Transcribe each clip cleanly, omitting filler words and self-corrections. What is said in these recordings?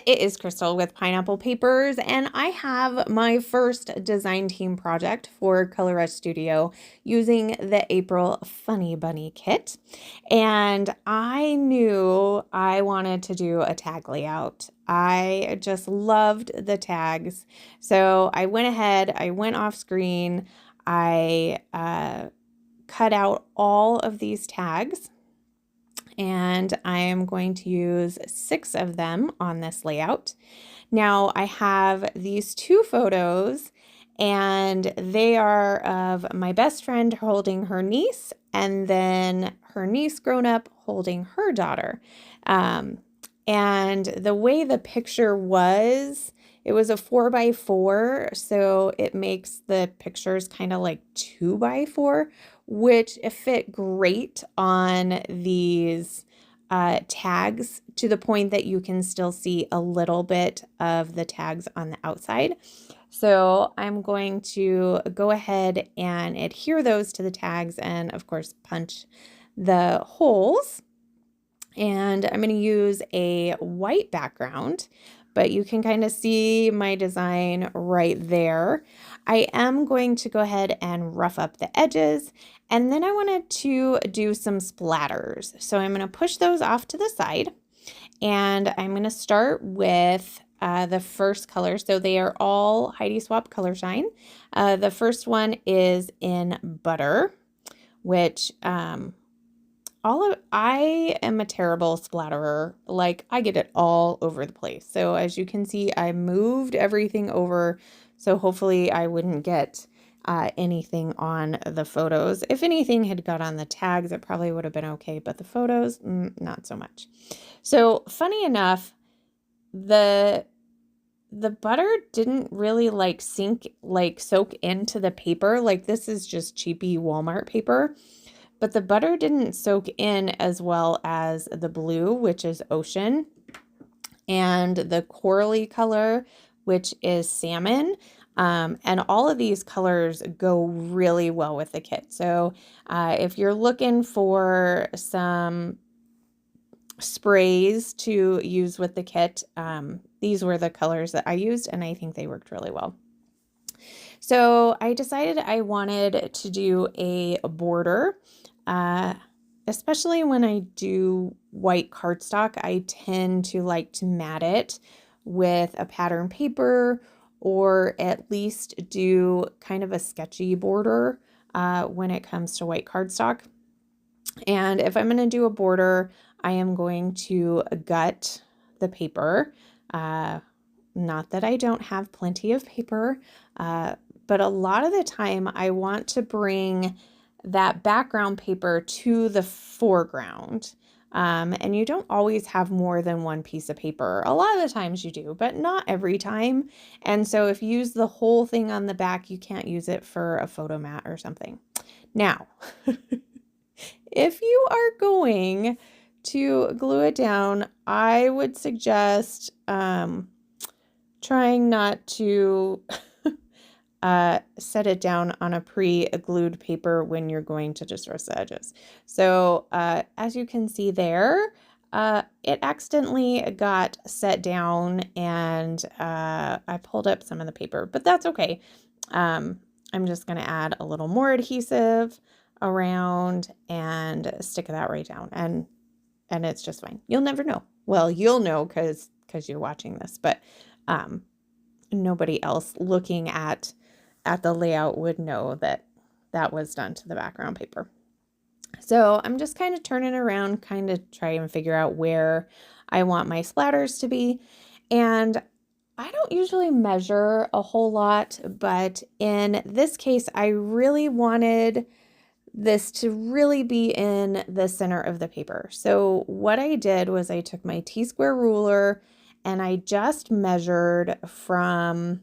It is Crystal with Pineapple Papers, and I have my first design team project for Color Rush Studio using the April Funny Bunny kit. And I knew I wanted to do a tag layout. I just loved the tags. So I went ahead, I went off screen, I cut out all of these tags. And I am going to use 6 of them on this layout. Now I have these 2 photos, and they are of my best friend holding her niece, and then her niece grown up holding her daughter. And the way the picture was, it was a 4x4, so it makes the pictures kind of like 2x4, which fit great on these tags to the point that you can still see a little bit of the tags on the outside. So I'm going to go ahead and adhere those to the tags and, of course, punch the holes. And I'm going to use a white background, but you can kind of see my design right there. I am going to go ahead and rough up the edges, and then I wanted to do some splatters. So I'm going to push those off to the side, and I'm going to start with the first color. So they are all Heidi Swapp Color Shine. The first one is in Butter, which I am a terrible splatterer. Like, I get it all over the place. So as you can see, I moved everything over, so hopefully I wouldn't get anything on the photos. If anything had got on the tags, it probably would have been okay, but the photos, not so much. So funny enough, the butter didn't really soak into the paper. Like, this is just cheapy Walmart paper. But the butter didn't soak in as well as the blue, which is ocean, and the corally color, which is salmon. And all of these colors go really well with the kit. So if you're looking for some sprays to use with the kit, these were the colors that I used, and I think they worked really well. So I decided I wanted to do a border. Especially when I do white cardstock, I tend to like to mat it with a pattern paper, or at least do kind of a sketchy border when it comes to white cardstock. And if I'm going to do a border, I am going to gut the paper. Not that I don't have plenty of paper, but a lot of the time I want to bring that background paper to the foreground. And you don't always have more than one piece of paper. A lot of the times you do, but not every time. And so if you use the whole thing on the back, you can't use it for a photo mat or something. Now, if you are going to glue it down, I would suggest trying not to set it down on a pre-glued paper when you're going to just rest the edges. So as you can see there, it accidentally got set down, and I pulled up some of the paper, but that's okay. I'm just going to add a little more adhesive around and stick that right down, and it's just fine. You'll never know. Well, you'll know because you're watching this, but nobody else looking at the layout would know that that was done to the background paper. So I'm just kind of turning around, kind of try and figure out where I want my splatters to be. And I don't usually measure a whole lot, but in this case, I really wanted this to really be in the center of the paper. So what I did was I took my T-square ruler and I just measured from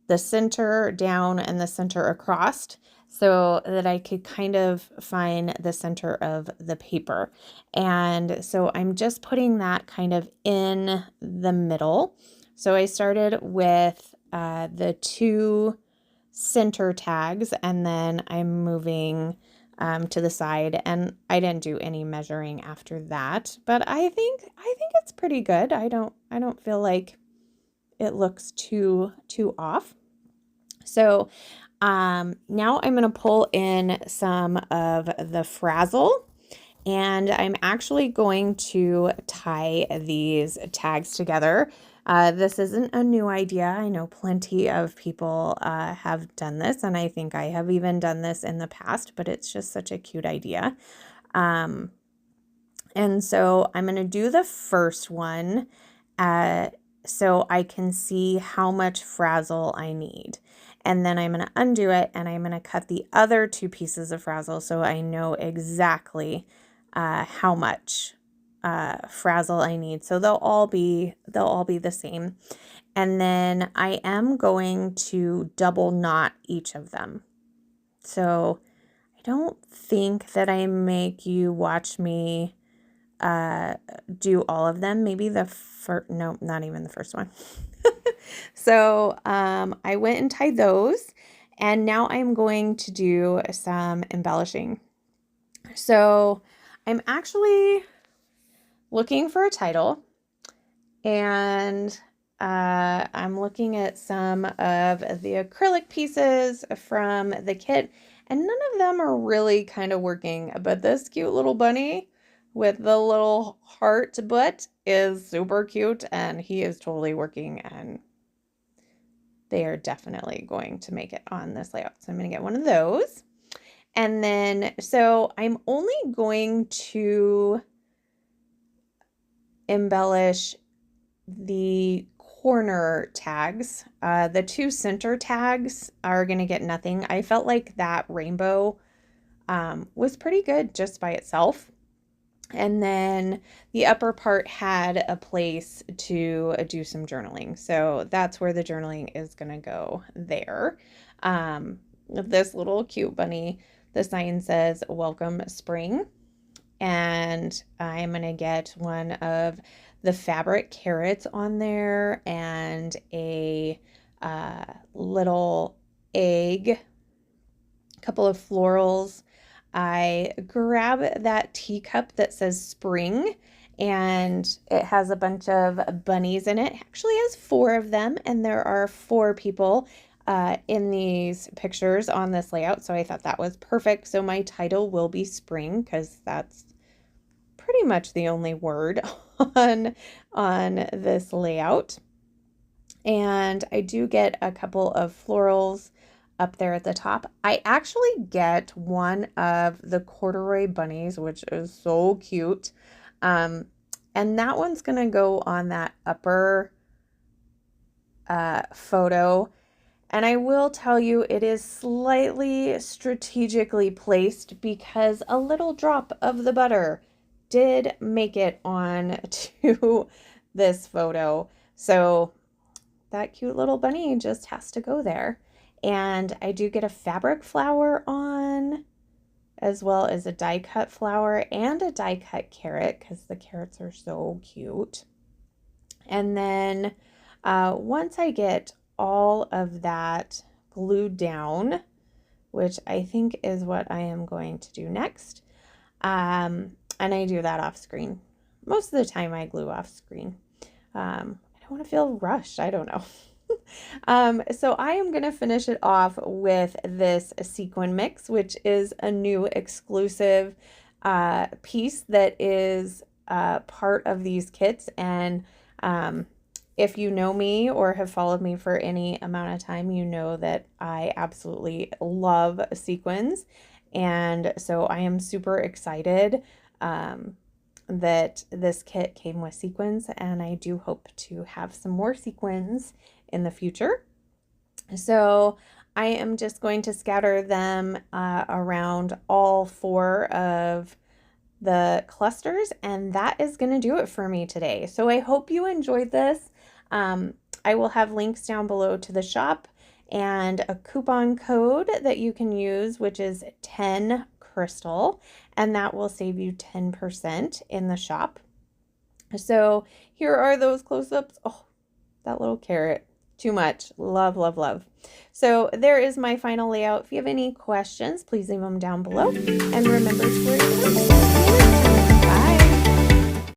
the center down and the center across, so that I could kind of find the center of the paper. And so I'm just putting that kind of in the middle. So I started with the 2 center tags, and then I'm moving to the side, and I didn't do any measuring after that, but I think it's pretty good. I don't feel like it looks too off. So now I'm going to pull in some of the frazzle, and I'm actually going to tie these tags together. This isn't a new idea. I know plenty of people have done this, and I think I have even done this in the past, but it's just such a cute idea. And so I'm going to do the first one so I can see how much frazzle I need. And then I'm going to undo it, and I'm going to cut the other 2 pieces of frazzle so I know exactly how much frazzle I need. So they'll all be the same. And then I am going to double knot each of them. So I don't think that I make you watch me do all of them. Maybe the first, no, not even the first one. So I went and tied those, and now I'm going to do some embellishing. So I'm actually looking for a title, and I'm looking at some of the acrylic pieces from the kit, and none of them are really kind of working, but this cute little bunny with the little heart butt is super cute, and he is totally working, and they are definitely going to make it on this layout. So I'm going to get one of those. And then, so I'm only going to embellish the corner tags. The 2 center tags are going to get nothing. I felt like that rainbow was pretty good just by itself. And then the upper part had a place to do some journaling. So that's where the journaling is going to go there. This little cute bunny, the sign says, "Welcome Spring." And I'm going to get one of the fabric carrots on there, and a little egg, a couple of florals. I grab that teacup that says spring, and it has a bunch of bunnies in it. It actually has 4 of them, and there are 4 people in these pictures on this layout, so I thought that was perfect. So my title will be spring, because that's pretty much the only word on this layout. And I do get a couple of florals up there at the top. I actually get one of the corduroy bunnies, which is so cute. And that one's going to go on that upper photo. And I will tell you, it is slightly strategically placed because a little drop of the butter did make it on to this photo. So that cute little bunny just has to go there. And I do get a fabric flower on, as well as a die cut flower and a die cut carrot, because the carrots are so cute. And then once I get all of that glued down, which I think is what I am going to do next, and I do that off screen. Most of the time I glue off screen. I don't want to feel rushed. I don't know. So I am going to finish it off with this sequin mix, which is a new exclusive piece that is part of these kits. And if you know me or have followed me for any amount of time, you know that I absolutely love sequins. And so I am super excited that this kit came with sequins, and I do hope to have some more sequins in the future. So I am just going to scatter them around all 4 of the clusters, and that is going to do it for me today. So I hope you enjoyed this. I will have links down below to the shop and a coupon code that you can use, which is 10 crystal, and that will save you 10% in the shop. So here are those close-ups. Oh, that little carrot. Too much. Love, love, love. So there is my final layout. If you have any questions, please leave them down below. And remember to wear your